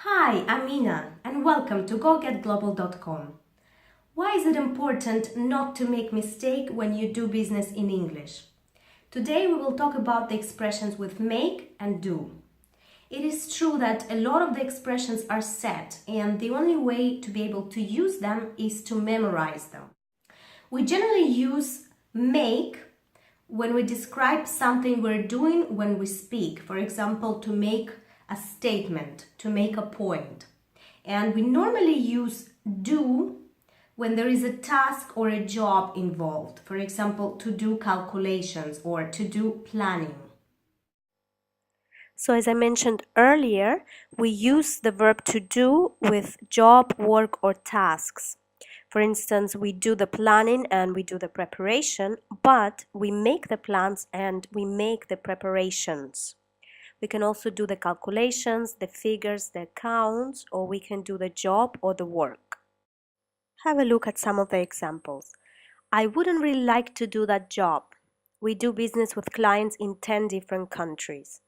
Hi, I'm Ina, and welcome to GoGetGlobal.com. Why is it important not to make mistake when you do business in English? Today we will talk about the expressions with make and do. It is true that a lot of the expressions are set, and the only way to be able to use them is to memorize them. We generally use make when we describe something we're doing when we speak. For example, to make a statement, to make a point. And we normally use do when there is a task or a job involved. For example, to do calculations or to do planning. So as I mentioned earlier, we use the verb to do with job, work, or tasks. For instance, we do the planning and we do the preparation, but we make the plans and we make the preparations. We can also do the calculations, the figures, the accounts, or we can do the job or the work. Have a look at some of the examples. I wouldn't really like to do that job. We do business with clients in 10 different countries.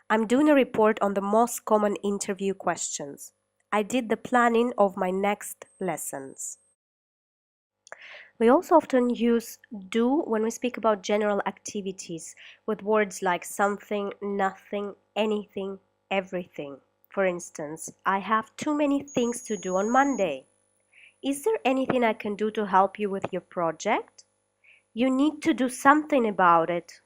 I'm doing a report on the most common interview questions. I did the planning of my next lessons. We also often use do when we speak about general activities with words like something, nothing, anything, everything. For instance, I have too many things to do on Monday. Is there anything I can do to help you with your project? You need to do something about it.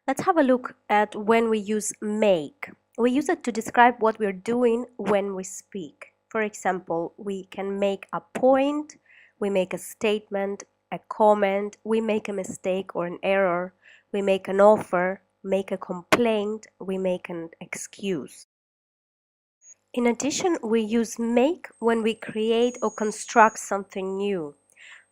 Let's have a look at when we use make. We use it to describe what we're doing when we speak. For example, we can make a point, we make a statement, a comment, we make a mistake or an error, we make an offer, make a complaint, we make an excuse. In addition, we use make when we create or construct something new.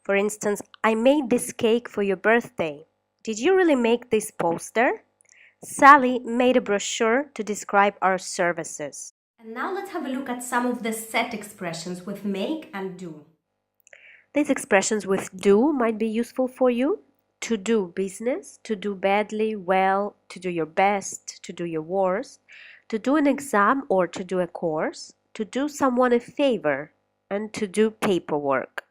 For instance, I made this cake for your birthday. Did you really make this poster? Sally made a brochure to describe our services. And now let's have a look at some of the set expressions with make and do. These expressions with do might be useful for you. To do business, to do badly, well, to do your best, to do your worst, to do an exam or to do a course, to do someone a favor, and to do paperwork.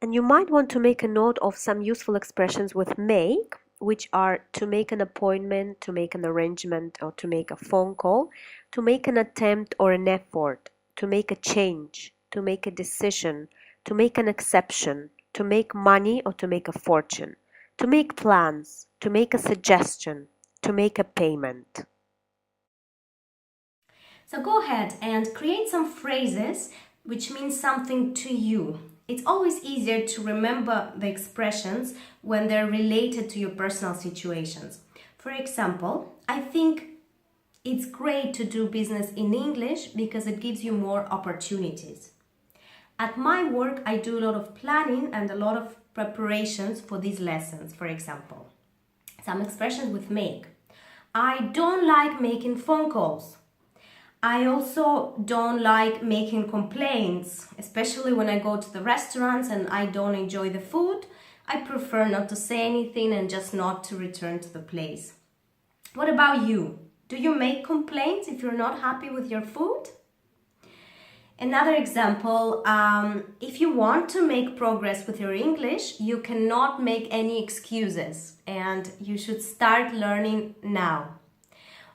And you might want to make a note of some useful expressions with make, which are to make an appointment, to make an arrangement, or to make a phone call, to make an attempt or an effort, to make a change, to make a decision, to make an exception, to make money or to make a fortune, to make plans, to make a suggestion, to make a payment. So go ahead and create some phrases which mean something to you. It's always easier to remember the expressions when they're related to your personal situations. For example, I think it's great to do business in English because it gives you more opportunities. At my work, I do a lot of planning and a lot of preparations for these lessons, for example. Some expressions with make. I don't like making phone calls. I also don't like making complaints, especially when I go to the restaurants and I don't enjoy the food. I prefer not to say anything and just not to return to the place. What about you? Do you make complaints if you're not happy with your food? Another example, if you want to make progress with your English, you cannot make any excuses and you should start learning now.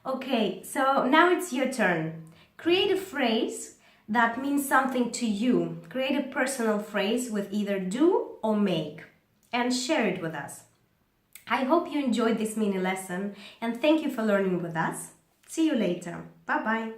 Okay, so now it's your turn. Create a phrase that means something to you. Create a personal phrase with either do or make and share it with us. I hope you enjoyed this mini lesson and thank you for learning with us. See you later. Bye-bye.